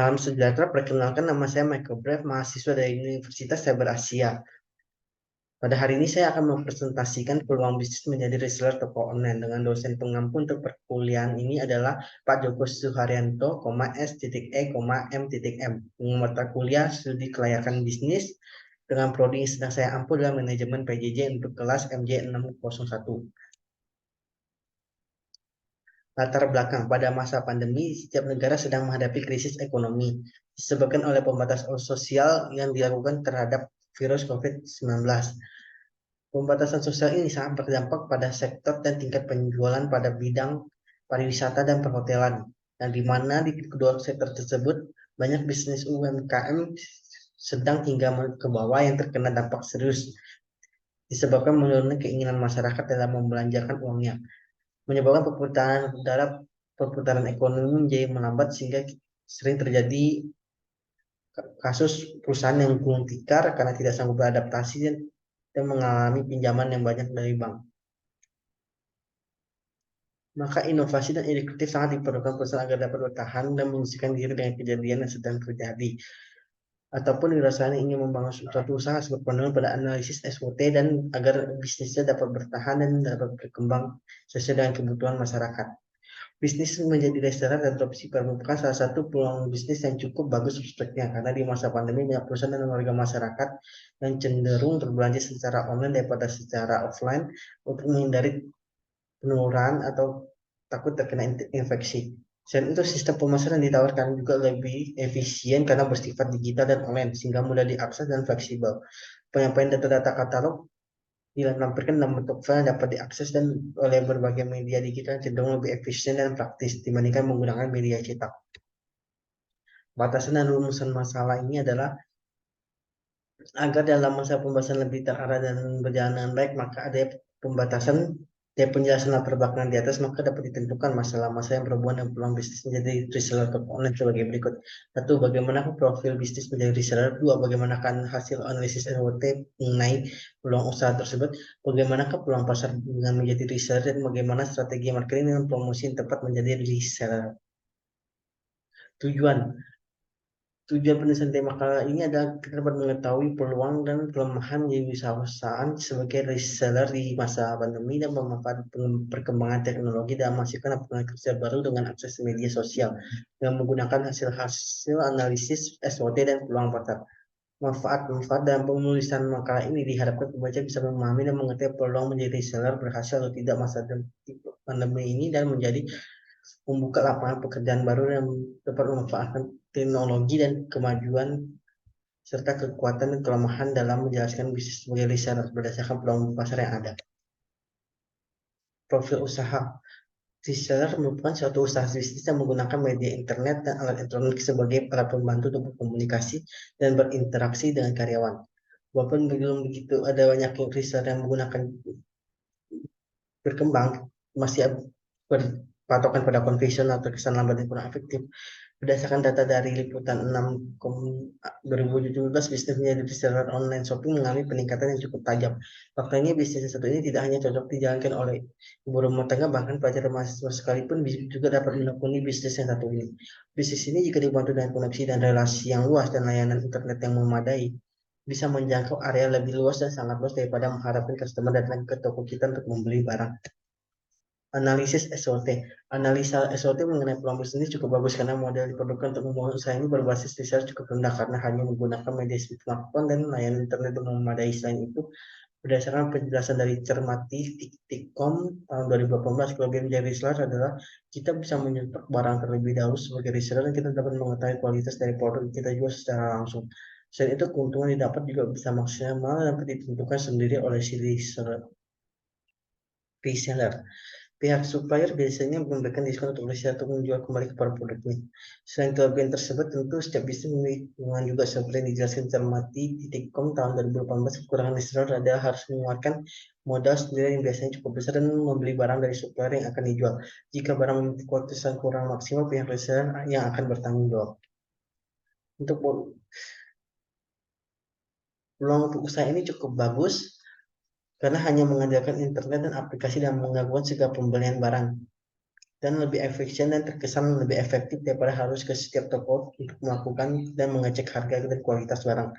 Salam sejahtera, perkenalkan nama saya Michael Brave, mahasiswa dari Universitas Cyber Asia. Pada hari ini saya akan mempresentasikan peluang bisnis menjadi reseller toko online dengan dosen pengampu untuk perkuliahan ini adalah Pak Joko Suharyanto, S.E.M.M. Mata kuliah studi kelayakan bisnis dengan prodi yang sedang saya ampu dalam manajemen PJJ untuk kelas MJ601. Latar belakang pada masa pandemi, setiap negara sedang menghadapi krisis ekonomi disebabkan oleh pembatasan sosial yang dilakukan terhadap virus COVID-19. Pembatasan sosial ini sangat berdampak pada sektor dan tingkat penjualan pada bidang pariwisata dan perhotelan, dan di mana di kedua sektor tersebut banyak bisnis UMKM sedang hingga ke bawah yang terkena dampak serius disebabkan menurunnya keinginan masyarakat dalam membelanjakan uangnya, menyebabkan perputaran ekonomi menjadi melambat sehingga sering terjadi kasus perusahaan yang gulung tikar karena tidak sanggup beradaptasi dan mengalami pinjaman yang banyak dari bank. Maka inovasi dan ide kreatif sangat diperlukan perusahaan agar dapat bertahan dan menyesuaikan diri dengan kejadian yang sedang terjadi. Ataupun dirasakan ingin membangun suatu usaha sebagai pandangan pada analisis SWOT dan agar bisnisnya dapat bertahan dan dapat berkembang sesuai dengan kebutuhan masyarakat. Bisnis menjadi restoran dan dropship merupakan salah satu peluang bisnis yang cukup bagus prospeknya karena di masa pandemi banyak perusahaan dan warga masyarakat yang cenderung berbelanja secara online daripada secara offline untuk menghindari penularan atau takut terkena infeksi. Selain itu, sistem pemasaran ditawarkan juga lebih efisien karena bersifat digital dan online, sehingga mudah diakses dan fleksibel. Penyampaian data-data katalog dilampirkan dalam bentuk file dapat diakses dan oleh berbagai media digital cenderung lebih efisien dan praktis dibandingkan menggunakan media cetak. Batasan dan rumusan masalah ini adalah agar dalam masa pembahasan lebih terarah dan berjalan dengan baik, maka ada pembatasan dan penjelasan latar belakang di atas, maka dapat ditentukan masalah-masalah yang berhubungan dengan peluang bisnis menjadi reseller atau online sebagai berikut. Satu, bagaimana profil bisnis menjadi reseller. Dua, bagaimana hasil analisis SWOT mengenai peluang usaha tersebut. Bagaimana peluang pasar dengan menjadi reseller dan bagaimana strategi marketing dan promosi yang tepat menjadi reseller. Tujuan penulisan tema makalah ini adalah kita dapat mengetahui peluang dan kelemahan menjadi usaha-usahaan sebagai reseller di masa pandemi dan memanfaatkan perkembangan teknologi dan menghasilkan lapangan kerja baru dengan akses media sosial dengan menggunakan hasil-hasil analisis SWOT dan peluang pasar. Manfaat dalam penulisan makalah ini diharapkan pembaca bisa memahami dan mengetahui peluang menjadi reseller berhasil atau tidak masa pandemi ini dan menjadi membuka lapangan pekerjaan baru yang dapat memanfaatkan teknologi dan kemajuan serta kekuatan dan kelemahan dalam menjelaskan bisnis sebagai reseller berdasarkan peluang pasar yang ada. Profil usaha reseller merupakan suatu usaha bisnis yang menggunakan media internet dan alat elektronik sebagai alat pembantu untuk berkomunikasi dan berinteraksi dengan karyawan. Walaupun belum begitu ada banyak reseller yang menggunakan berkembang, masih berpatokan pada konvensional terkesan lambat dan kurang efektif. Berdasarkan data dari Liputan 6 2017, bisnis menjadi reseller online shopping mengalami peningkatan yang cukup tajam. Faktanya bisnis yang satu ini tidak hanya cocok dijalankan oleh ibu rumah tangga, bahkan pelajar mahasiswa sekalipun juga dapat menekuni bisnis yang satu ini. Bisnis ini jika dibantu dengan koneksi dan relasi yang luas dan layanan internet yang memadai, bisa menjangkau area lebih luas dan sangat luas daripada mengharapkan customer datang ke toko kita untuk membeli barang. Analisis SWOT. Analisa SWOT mengenai peluang bisnis cukup bagus karena model diperlukan untuk membangun usaha ini berbasis research cukup rendah karena hanya menggunakan media smartphone dan layanan internet yang memadai. Selain itu, berdasarkan penjelasan dari Cermati.com tahun 2018, kelebihan menjadi reseller adalah kita bisa menyetok barang terlebih dahulu sebagai reseller dan kita dapat mengetahui kualitas dari produk yang kita jual secara langsung. Selain itu, keuntungan didapat juga bisa maksimal dan ditentukan sendiri oleh si reseller. Pihak supplier biasanya memberikan diskon untuk reseller untuk menjual kembali kepada produknya. Selain kelebihan tersebut, tentu setiap bisnis memiliki kekurangan juga seperti yang dijelaskan Cermati.com tahun 2018. Kekurangan reseller adalah harus mengeluarkan modal sendiri yang biasanya cukup besar dan membeli barang dari supplier yang akan dijual. Jika barang memiliki kualitas yang kurang maksimal, pihak reseller yang akan bertanggung jawab. Untuk peluang untuk usaha ini cukup bagus karena hanya mengandalkan internet dan aplikasi dan menggabungkan segala pembelian barang. dan lebih efisien dan terkesan lebih efektif daripada harus ke setiap toko untuk melakukan dan mengecek harga dan kualitas barang.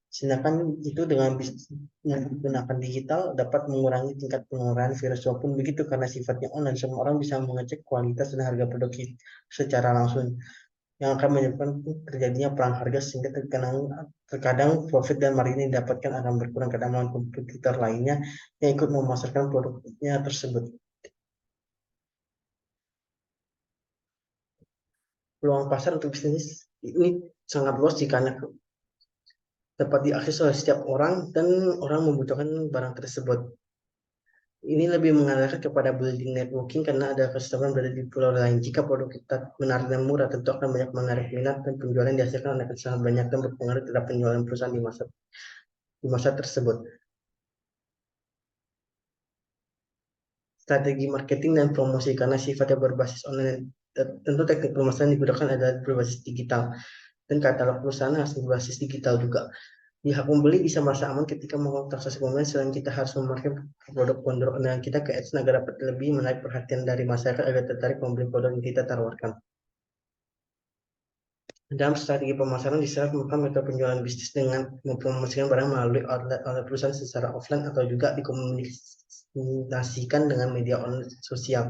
Sedangkan itu dengan bisnis yang menggunakan digital dapat mengurangi tingkat penularan virus walaupun begitu karena sifatnya online semua orang bisa mengecek kualitas dan harga produk secara langsung yang akan menyebabkan terjadinya perang harga sehingga terkadang profit dan margin yang didapatkan akan berkurang karena melawan kompetitor lainnya yang ikut memasarkan produknya tersebut. Peluang pasar untuk bisnis ini sangat luas jika dapat diakses oleh setiap orang dan orang membutuhkan barang tersebut. Ini lebih mengarahkan kepada building networking karena ada customer berada di pulau lain. Jika produk kita menarik dan murah, tentu akan banyak menarik minat dan penjualan dihasilkan akan sangat banyak dan berpengaruh terhadap penjualan perusahaan di masa tersebut. Strategi marketing dan promosi karena sifatnya berbasis online, tentu teknik pemasaran digunakan adalah berbasis digital dan katalog perusahaan harus berbasis digital juga. Pihak pembeli bisa merasa aman ketika melakukan transaksi pembelian selain kita harus memakai produk online kita ke ads agar dapat lebih menarik perhatian dari masyarakat agar tertarik membeli produk yang kita tawarkan. Dalam strategi pemasaran diserap merupakan metode penjualan bisnis dengan mempromosikan barang melalui outlet perusahaan secara offline atau juga dikomunikasikan dengan media sosial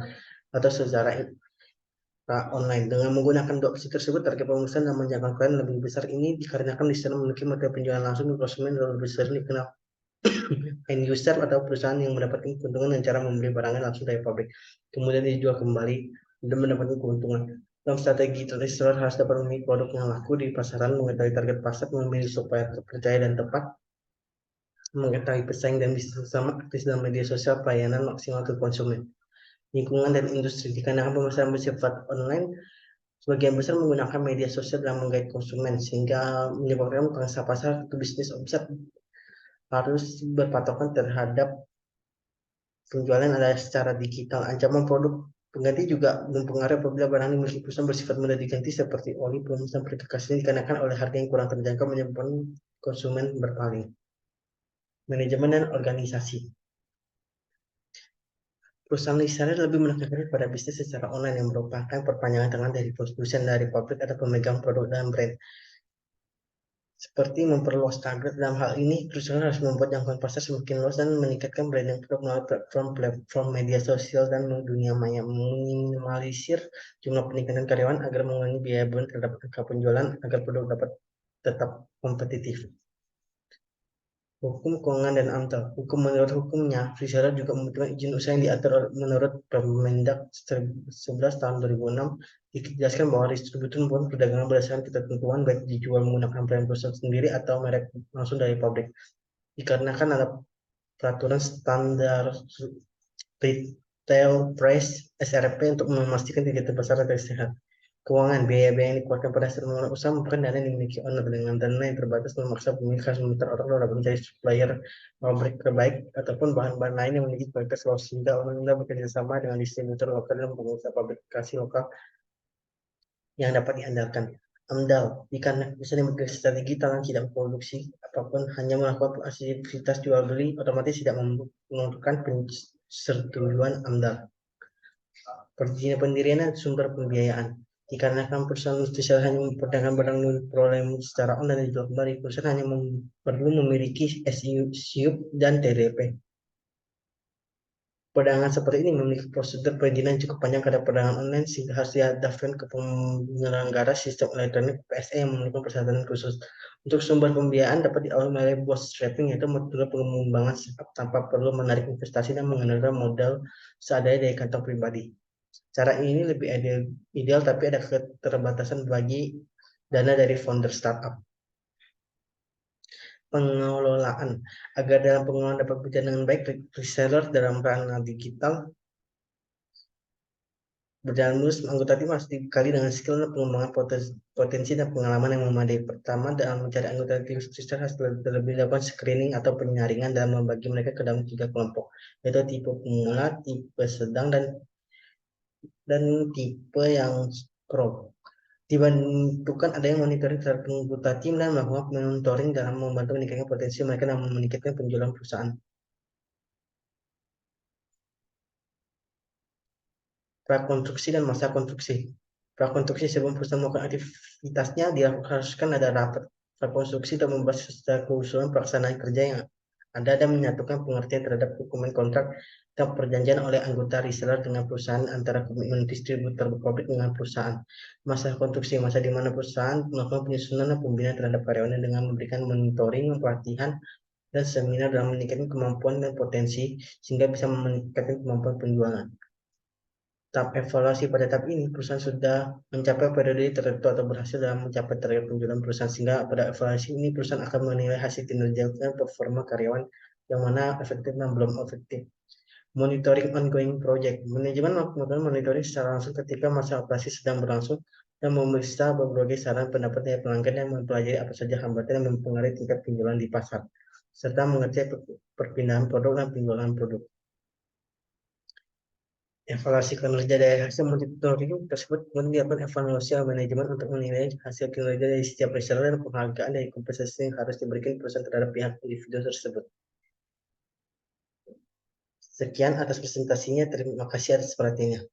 atau secara online. Dengan menggunakan dua opsi tersebut, target pemesan dan menjangkau klien lebih besar ini dikarenakan diserap memiliki metode penjualan langsung ke konsumen dan lebih sering dikenal end user atau perusahaan yang mendapatkan keuntungan dengan cara membeli barangnya langsung dari pabrik, kemudian dijual kembali dan mendapatkan keuntungan. Dalam strategi reseller harus dapat memilih produk yang laku di pasaran, mengetahui target pasar, memilih supaya terpercaya dan tepat, mengetahui pesaing dan bisnis bersama, aktif dalam media sosial, pelayanan maksimal ke konsumen. Lingkungan dan industri dikarenakan pemasaran bersifat online, sebagian besar menggunakan media sosial dalam menggait konsumen sehingga menyebabkan pangsa pasar atau bisnis omset harus berpatokan terhadap penjualan adalah secara digital. Ancaman produk pengganti juga mempengaruhi apabila barang dimiliki perusahaan bersifat mudah diganti seperti oli, pemesan aplikasinya dikarenakan oleh harga yang kurang terjangkau menyebabkan konsumen berpaling. Manajemen dan organisasi. Perusahaan reseller lebih menekankan pada bisnis secara online yang merupakan perpanjangan tangan dari produsen dari pabrik atau pemegang produk dan brand. Seperti memperluas target dalam hal ini, perusahaan harus membuat jangkauan pasar semakin luas dan meningkatkan branding produk melalui platform media sosial dan dunia maya, meminimalisir jumlah peningkatan karyawan agar mengurangi biaya beban terhadap angka penjualan agar produk dapat tetap kompetitif. Hukum keuangan dan AMTAL. Menurut hukumnya, reseller juga membutuhkan izin usaha yang diatur menurut Permendak 11 tahun 2006. Dijelaskan bahwa distributor membuat perdagangan berdasarkan ketentuan baik dijual menggunakan brand perusahaan sendiri atau merek langsung dari pabrik. Dikarenakan ada peraturan standar retail price (SRP) untuk memastikan kegiatan pasar tetap sehat. Keuangan, biaya-biaya yang dikeluarkan pada saat memulai usaha merupakan dana yang dimiliki owner dengan dana yang terbatas memaksa pemilik harus meminta orang dapat mencari supplier pabrik terbaik ataupun bahan-bahan lain yang memiliki kualitas low sehingga owner bekerja sama dengan distributor lokal dan pengusaha pabrikasi lokal yang dapat diandalkan. AMDAL, jika bisa dimiliki strategi tangan tidak memproduksi apapun hanya melakukan aktivitas jual beli otomatis tidak membutuhkan persetujuan AMDAL. Perizinan pendirian dan sumber pembiayaan. Dikarenakan perusahaan industrial hanya memperdagangkan barang problem secara online dan dijual kembali, perusahaan hanya perlu memiliki SIUP dan TDP. Perdagangan seperti ini memiliki prosedur perizinan yang cukup panjang karena perdagangan online sehingga harus didaftarkan ke penyelenggara sistem elektronik PSE yang memiliki persyaratan khusus. Untuk sumber pembiayaan dapat diawali melalui bootstrapping yaitu metode pengembangan startup tanpa perlu menarik investasi dan menggunakan modal seadanya dari kantong pribadi. Cara ini lebih ideal tapi ada keterbatasan bagi dana dari founder startup. Pengelolaan. Agar dalam pengelolaan dapat berjalan dengan baik, reseller dalam ranah digital berjalan mulus, anggota tim harus dibekali dengan skill dan pengembangan potensi dan pengalaman yang memadai. Pertama, dalam mencari anggota tim reseller harus terlebih dahulu screening atau penyaringan dalam membagi mereka ke dalam 3 kelompok, yaitu tipe pemula, tipe sedang, dan tipe yang pro. Dibantukan adanya monitoring terhadap anggota tim dan melakukan monitoring dalam membantu meningkatkan potensi mereka dan meningkatkan penjualan perusahaan. prakonstruksi dan masa konstruksi. Prakonstruksi sebelum perusahaan melakukan aktivitasnya diharuskan ada rapat prakonstruksi dan membahas secara keusulan pelaksanaan kerja yang ada dan menyatukan pengertian terhadap dokumen kontrak dan perjanjian oleh anggota reseller dengan perusahaan antara komitmen distributor pabrik dengan perusahaan. Masa konstruksi, masa di mana perusahaan melakukan penyusunan dan pembinaan terhadap karyawannya dengan memberikan monitoring, pelatihan, dan seminar dalam meningkatkan kemampuan dan potensi sehingga bisa meningkatkan kemampuan penjualan. Tahap evaluasi pada tahap ini, perusahaan sudah mencapai periode tertentu atau berhasil dalam mencapai target penjualan perusahaan, sehingga pada evaluasi ini perusahaan akan menilai hasil kinerja dan performa karyawan yang mana efektif dan belum efektif. Monitoring ongoing project. Manajemen melakukan monitoring secara langsung ketika masa operasi sedang berlangsung dan memeriksa berbagai saran pendapat dari pelanggan yang mempelajari apa saja hambatan yang mempengaruhi tingkat penjualan di pasar, serta mengerti perpindahan produk dan penjualan produk. Evaluasi kinerja dari hasil monitoring tersebut kemudian dilakukan evaluasi oleh manajemen untuk menilai hasil kinerja dari setiap reseller dan penghargaan dari kompensasi yang harus diberikan perusahaan terhadap pihak individu tersebut. Sekian atas presentasinya, terima kasih atas perhatiannya.